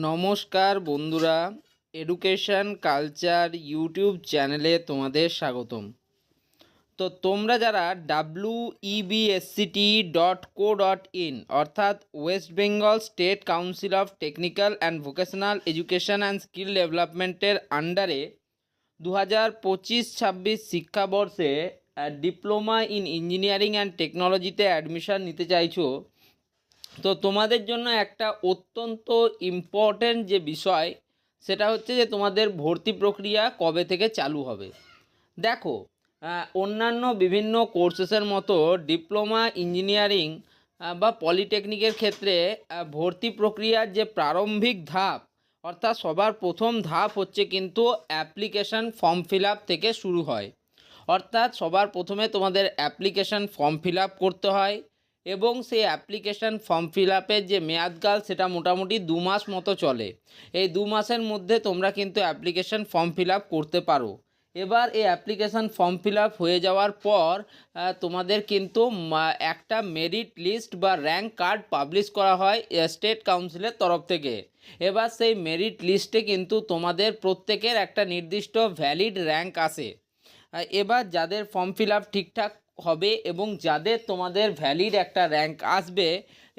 নমস্কার বন্ধুরা, education culture YouTube চ্যানেলে তোমাদের স্বাগতম। তো তোমরা যারা websct.co.in অর্থাৎ West Bengal state council of technical and vocational education and skill ডেভেলপমেন্টের আন্ডারে 2025-26 শিক্ষাবর্ষে ডিপ্লোমা ইন ইঞ্জিনিয়ারিং অ্যান্ড টেকনোলজিতে অ্যাডমিশন নিতে চাইছো, তো তোমাদের জন্য একটা অত্যন্ত ইম্পর্ট্যান্ট যে বিষয় সেটা হচ্ছে যে তোমাদের ভর্তি প্রক্রিয়া কবে থেকে চালু হবে। দেখো, অন্যান্য বিভিন্ন কোর্সেসের মতো ডিপ্লোমা ইঞ্জিনিয়ারিং বা পলিটেকনিকের ক্ষেত্রে ভর্তি প্রক্রিয়ার যে প্রারম্ভিক ধাপ অর্থাৎ সবার প্রথম ধাপ হচ্ছে কিন্তু অ্যাপ্লিকেশন ফর্ম ফিল আপ থেকে শুরু হয়। অর্থাৎ সবার প্রথমে তোমাদের অ্যাপ্লিকেশন ফর্ম ফিল আপ করতে হয় এবং সেই অ্যাপ্লিকেশন ফর্ম ফিল আপের যে মেয়াদকাল সেটা মোটামুটি 2 মাস মতো চলে। এই 2 মাসের মধ্যে তোমরা কিন্তু অ্যাপ্লিকেশন ফর্ম ফিল আপ করতে পারো। এবার এই অ্যাপ্লিকেশান ফর্ম ফিল আপ হয়ে যাওয়ার পর তোমাদের কিন্তু একটা মেরিট লিস্ট বা র্যাঙ্ক কার্ড পাবলিশ করা হয় স্টেট কাউন্সিলের তরফ থেকে। এবার সেই মেরিট লিস্টে কিন্তু তোমাদের প্রত্যেকের একটা নির্দিষ্ট ভ্যালিড র্যাঙ্ক আসে। এবার যাদের ফর্ম ফিল আপ ঠিকঠাক হবে এবং যাদের তোমাদের ভ্যালিড একটা র্যাঙ্ক আসবে,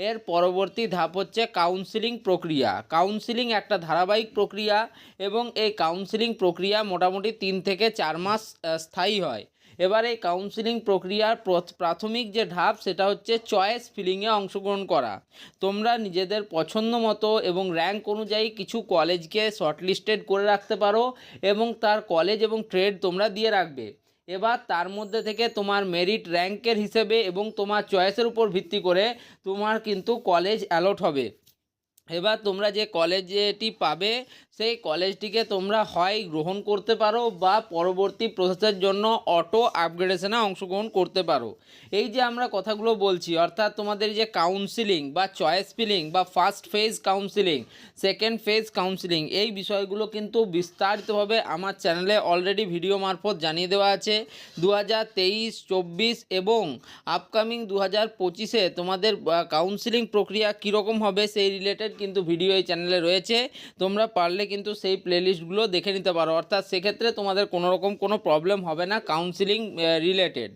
এর পরবর্তী ধাপ হচ্ছে কাউন্সিলিং প্রক্রিয়া। কাউন্সিলিং একটা ধারাবাহিক প্রক্রিয়া এবং এই কাউন্সিলিং প্রক্রিয়া মোটামুটি 3 থেকে 4 মাস স্থায়ী হয়। এবার এই কাউন্সিলিং প্রক্রিয়ার প্রাথমিক যে ধাপ সেটা হচ্ছে চয়েস ফিলিংয়ে অংশগ্রহণ করা। তোমরা নিজেদের পছন্দ মতো এবং র্যাঙ্ক অনুযায়ী কিছু কলেজকে শর্টলিস্টেড করে রাখতে পারো এবং তার কলেজ এবং ট্রেড তোমরা দিয়ে রাখবে। এবার তার মধ্যে থেকে তোমার মেরিট র্যাঙ্কের হিসেবে এবং তোমার চয়েসের উপর ভিত্তি করে তোমার কিন্তু কলেজ অ্যালট হবে। এবার তোমরা যে কলেজটি পাবে সেই কলেজটিকে তোমরা হয় গ্রহণ করতে পারো বা পরবর্তী প্রসেসের জন্য অটো আপগ্রেডেশনে অংশগ্রহণ করতে পারো। এই যে আমরা কথাগুলো বলছি অর্থাৎ তোমাদের যে কাউন্সিলিং বা চয়েস ফিলিং বা first phase counselling, second phase counselling, এই বিষয়গুলো কিন্তু বিস্তারিতভাবে আমার চ্যানেলে অলরেডি ভিডিও মারফত জানিয়ে দেওয়া আছে। 2023-24 এবং আপকামিং 2025-এ তোমাদের কাউন্সিলিং প্রক্রিয়া কীরকম হবে সেই রিলেটেড কিন্তু ভিডিও এই চ্যানেলে রয়েছে। তোমরা পারলে কিন্তু সেই প্লেলিস্টগুলো দেখে নিতে পারো, অর্থাৎ সেক্ষেত্রে তোমাদের কোনো প্রবলেম হবে না কাউন্সিলিং রিলেটেড।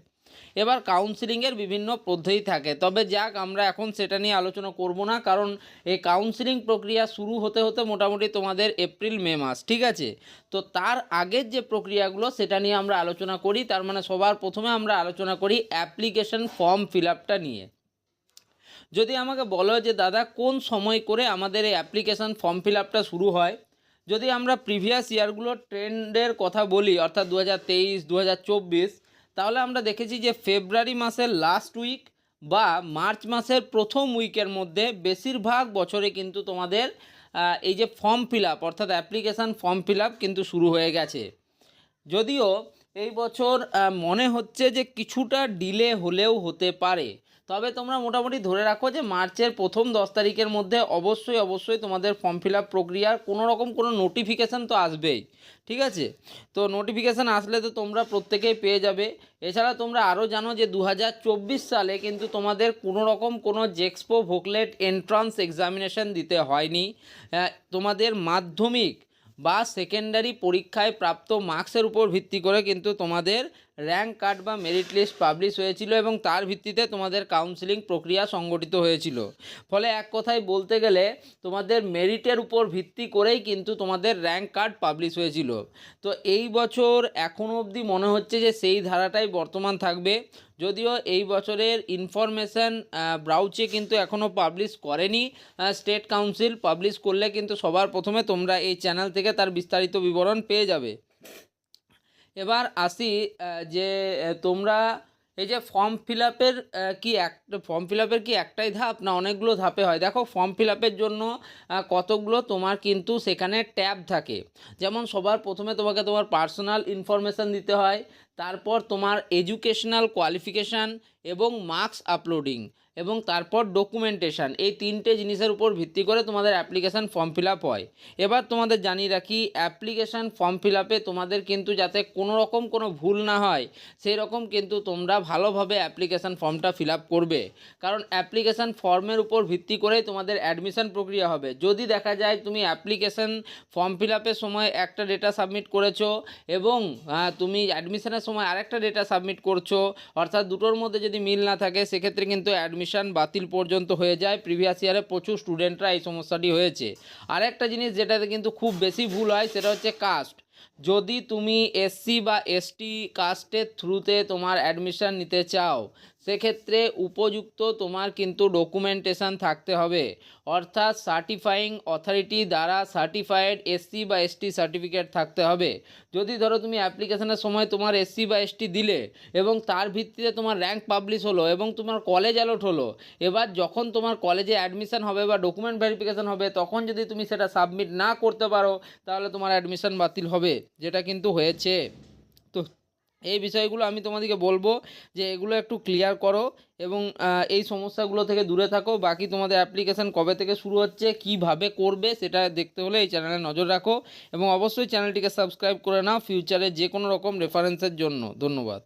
এবার কাউন্সিলিংয়ের বিভিন্ন পদ্ধতি থাকে, তবে যাক আমরা এখন সেটা নিয়ে আলোচনা করব না, কারণ এই কাউন্সিলিং প্রক্রিয়া শুরু হতে হতে মোটামুটি তোমাদের এপ্রিল মে মাস, ঠিক আছে। তো তার আগের যে প্রক্রিয়াগুলো সেটা নিয়ে আমরা আলোচনা করি। তার মানে সবার প্রথমে আমরা আলোচনা করি অ্যাপ্লিকেশন ফর্ম ফিল আপটা নিয়ে। যদি আমাকে বলো যে দাদা কোন সময় করে আমাদের এই অ্যাপ্লিকেশান ফর্ম ফিল আপটা শুরু হয়, যদি আমরা প্রিভিয়াস ইয়ারগুলোর ট্রেন্ডের কথা বলি অর্থাৎ 2023-2024, তাহলে আমরা দেখেছি যে ফেব্রুয়ারি মাসের লাস্ট উইক বা মার্চ মাসের প্রথম উইকের মধ্যে বেশিরভাগ বছরে কিন্তু তোমাদের এই যে ফর্ম ফিল আপ অর্থাৎ অ্যাপ্লিকেশান ফর্ম ফিল আপ কিন্তু শুরু হয়ে গেছে। যদিও এই বছর মনে হচ্ছে যে কিছুটা ডিলে হলেও হতে পারে, তবে তোমরা মোটামুটি ধরে রাখো যে মার্চের প্রথম 10 তারিখের মধ্যে অবশ্যই তোমাদের ফর্ম ফিল আপ প্রক্রিয়ার কোনো নোটিফিকেশান তো আসবেই, ঠিক আছে। তো নোটিফিকেশান আসলে তো তোমরা প্রত্যেকেই পেয়ে যাবে। এছাড়া তোমরা আরও জানো যে 2024 সালে কিন্তু তোমাদের কোনো জেক্সপো ভোকলেট এন্ট্রান্স এক্সামিনেশন দিতে হয়নি। তোমাদের মাধ্যমিক বা সেকেন্ডারি পরীক্ষায় প্রাপ্ত মার্কসের উপর ভিত্তি করে কিন্তু তোমাদের র্যাঙ্ক কার্ড বা মেরিট লিস্ট পাবলিশ হয়েছিল এবং তার ভিত্তিতে তোমাদের কাউন্সিলিং প্রক্রিয়া সংগঠিত হয়েছিল। ফলে এক কথায় বলতে গেলে তোমাদের মেরিটের উপর ভিত্তি করেই কিন্তু তোমাদের র্যাঙ্ক কার্ড পাবলিশ হয়েছিল। তো এই বছর এখনও অবধি মনে হচ্ছে যে সেই ধারাটাই বর্তমান থাকবে, যদিও এই বছরের ইনফরমেশান ব্রাউচে কিন্তু এখনও পাবলিশ করেনি স্টেট কাউন্সিল। পাবলিশ করলে কিন্তু সবার প্রথমে তোমরা এই চ্যানেল থেকে তার বিস্তারিত বিবরণ পেয়ে যাবে। এবার আসি যে তোমরা এই যে ফর্ম ফিল আপের কি একটাই ধাপ না অনেকগুলো ধাপে হয়? দেখো, ফর্ম ফিল আপের জন্য কতগুলো তোমার কিন্তু সেখানে ট্যাব থাকে। যেমন সবার প্রথমে তোমাকে তোমার পার্সোনাল ইনফরমেশান দিতে হয়, তারপর তোমার এডুকেশনাল কোয়ালিফিকেশান এবং মার্কস আপলোডিং, এবং তারপর ডকুমেন্টেশন, এই তিনটে জিনিসের উপর ভিত্তি করে তোমাদের অ্যাপ্লিকেশান ফর্ম ফিল আপ হয়। এবার তোমাদের জানিয়ে রাখি, অ্যাপ্লিকেশান ফর্ম ফিল আপে তোমাদের কিন্তু যাতে কোনো রকম কোনো ভুল না হয় সেই রকম কিন্তু তোমরা ভালোভাবে অ্যাপ্লিকেশান ফর্মটা ফিল আপ করবে, কারণ অ্যাপ্লিকেশান ফর্মের উপর ভিত্তি করেই তোমাদের অ্যাডমিশন প্রক্রিয়া হবে। যদি দেখা যায় তুমি অ্যাপ্লিকেশান ফর্ম ফিল আপের সময় একটা ডেটা সাবমিট করেছো এবং তুমি অ্যাডমিশনের সময় আরেকটা ডেটা সাবমিট করছো, অর্থাৎ দুটোর মধ্যে যদি মিল না থাকে সেক্ষেত্রে কিন্তু অ্যাডমিশন বাতিল পর্যন্ত হয়ে যায়। প্রিভিয়াস ইয়ারে প্রচুর স্টুডেন্টরা এই সমস্যাটি হয়েছে। আরেকটা জিনিস যেটাতে কিন্তু খুব বেশি ভুল হয় সেটা হচ্ছে কাস্ট। যদি তুমি এসসি বা এসটি কাস্টের থ্রুতে তোমার অ্যাডমিশন নিতে চাও সেক্ষেত্রে উপযুক্ত তোমার কিন্তু ডকুমেন্টেশন থাকতে হবে, অর্থাৎ সার্টিফাইং অথরিটি দ্বারা সার্টিফাইড এসসি বা এসটি সার্টিফিকেট থাকতে হবে। যদি ধরো তুমি অ্যাপ্লিকেশনের সময় তোমার এসসি বা এসটি দিলে এবং তার ভিত্তিতে তোমার র্যাঙ্ক পাবলিশ হলো এবং তোমার কলেজ অ্যালট হলো, এবার যখন তোমার কলেজে অ্যাডমিশন হবে বা ডকুমেন্ট ভেরিফিকেশন হবে তখন যদি তুমি সেটা সাবমিট না করতে পারো তাহলে তোমার অ্যাডমিশন বাতিল হবে, যেটা কিন্তু হয়েছে। তো এই বিষয়গুলো আমি তোমাদেরকে বলবো যে এগুলো একটু ক্লিয়ার করো এবং এই সমস্যাগুলো থেকে দূরে থাকো। বাকি তোমাদের অ্যাপ্লিকেশান কবে থেকে শুরু হচ্ছে, কিভাবে করবে সেটা দেখতে হলে এই চ্যানেলে নজর রাখো এবং অবশ্যই চ্যানেলটিকে সাবস্ক্রাইব করে নাও ফিউচারে যে কোনো রকম রেফারেন্সের জন্য। ধন্যবাদ।